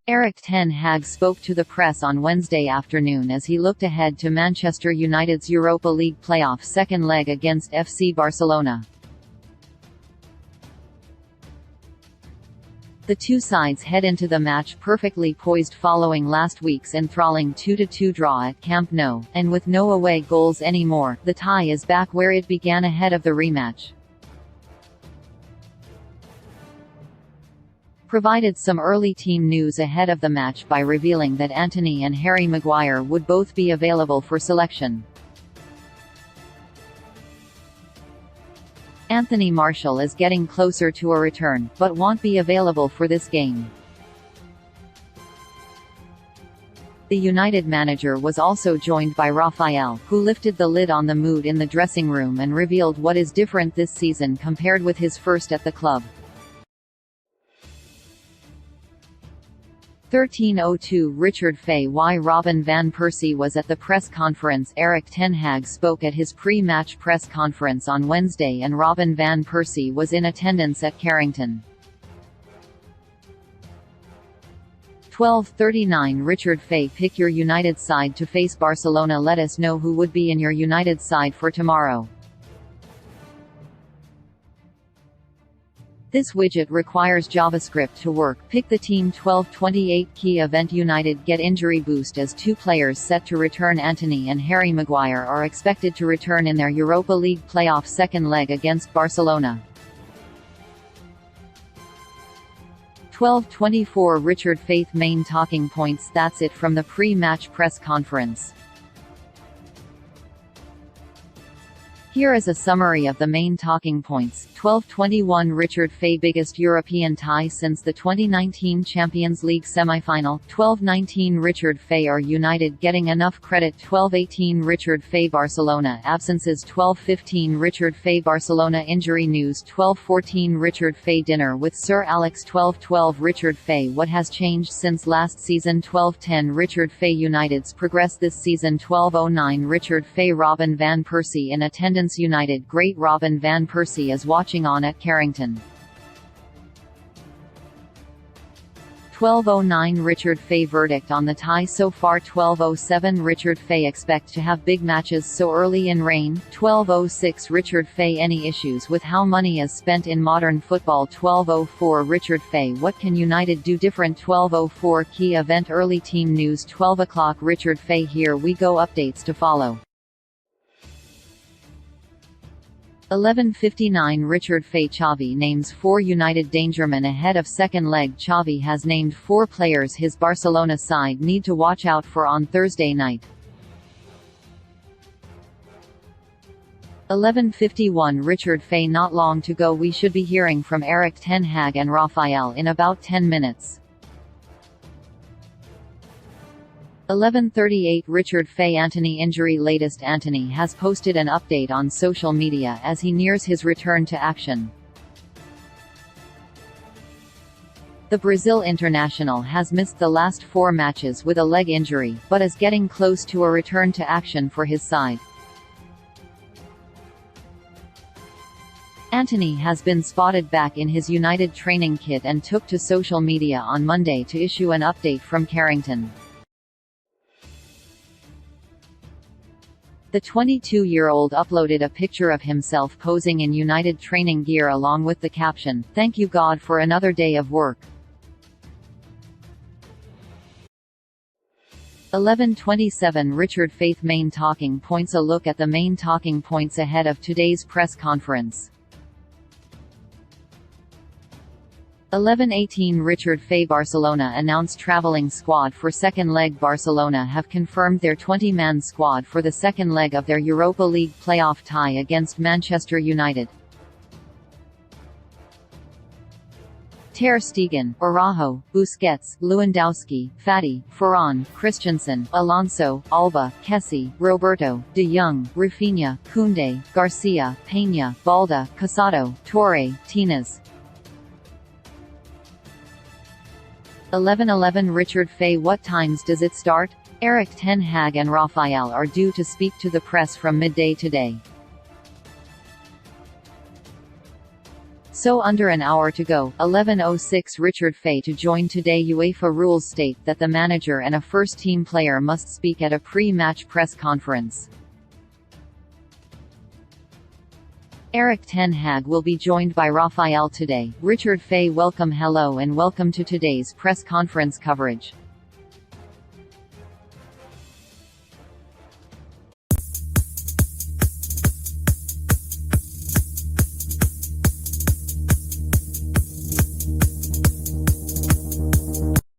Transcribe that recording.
Erik Ten Hag spoke to the press on Wednesday afternoon as he looked ahead to Manchester United's Europa League playoff second leg against FC Barcelona. The two sides head into the match perfectly poised following last week's enthralling 2-2 draw at Camp Nou, and with no away goals anymore, the tie is back where it began ahead of the rematch. Provided some early team news ahead of the match by revealing that Antony and Harry Maguire would both be available for selection. Anthony Martial is getting closer to a return, but won't be available for this game. The United manager was also joined by Raphael, who lifted the lid on the mood in the dressing room and revealed what is different this season compared with his first at the club. 13:02 Richard Fay. Why Robin van Persie was at the press conference. Erik ten Hag spoke at his pre-match press conference on Wednesday and Robin van Persie was in attendance at Carrington. 12:39 Richard Fay. Pick your United side to face Barcelona. Let us know who would be in your United side for tomorrow. This widget requires JavaScript to work. Pick the team. 12:28 Key event. United get injury boost as two players set to return. Antony and Harry Maguire are expected to return in their Europa League playoff second leg against Barcelona. 12:24 Richard Fay. Main talking points. That's it from the pre-match press conference. Here is a summary of the main talking points. 12:21 Richard Fay. Biggest European tie since the 2019 Champions League semi-final. 12:19 Richard Fay. Are United getting enough credit? 12:18 Richard Fay. Barcelona absences. 12:15 Richard Fay. Barcelona injury news. 12:14 Richard Fay. Dinner with Sir Alex. 12:12 Richard Fay. What has changed since last season? 12:10 Richard Fay. United's progress this season. 12:09 Richard Fay. Robin van Persie in attendance. United great Robin van Persie is watching on at Carrington. 12:09 Richard Fay. Verdict on the tie so far. 12:07 Richard Fay. Expect to have big matches so early in reign. 12:06 Richard Fay. Any issues with how money is spent in modern football? 12:04 Richard Fay. What can United do different? 12:04 Key event. Early team news. 12 o'clock Richard Fay. Here we go. Updates to follow. 11:59 Richard Fay. Xavi names 4 United dangermen ahead of second leg. Xavi has named 4 players his Barcelona side need to watch out for on Thursday night. 11:51 Richard Fay. Not long to go. We should be hearing from Erik ten Hag and Raphael in about 10 minutes. 11:38 Richard Fay. Antony injury latest. Antony has posted an update on social media as he nears his return to action. The Brazil international has missed the last 4 matches with a leg injury, but is getting close to a return to action for his side. Antony has been spotted back in his United training kit and took to social media on Monday to issue an update from Carrington. The 22-year-old uploaded a picture of himself posing in United training gear along with the caption, "Thank you God for another day of work." 11:27 Richard Fay. Main talking points. A look at the main talking points ahead of today's press conference. 11:18 Richard Fay. Barcelona announced travelling squad for second leg. Barcelona have confirmed their 20-man squad for the second leg of their Europa League playoff tie against Manchester United. Ter Stegen, Araujo, Busquets, Lewandowski, Fati, Varane, Christensen, Alonso, Alba, Kessie, Roberto, De Jong, Rafinha, Koundé, Garcia, Peña, Balda, Casado, Torre, Tines. 11:11 Richard Fay. What times does it start? Erik ten Hag and Raphael are due to speak to the press from midday today. So under an hour to go, 11:06 Richard Fay to join today. UEFA rules state that the manager and a first-team player must speak at a pre-match press conference. Erik Ten Hag will be joined by Raphael today. Richard Fay, welcome, hello and welcome to today's press conference coverage.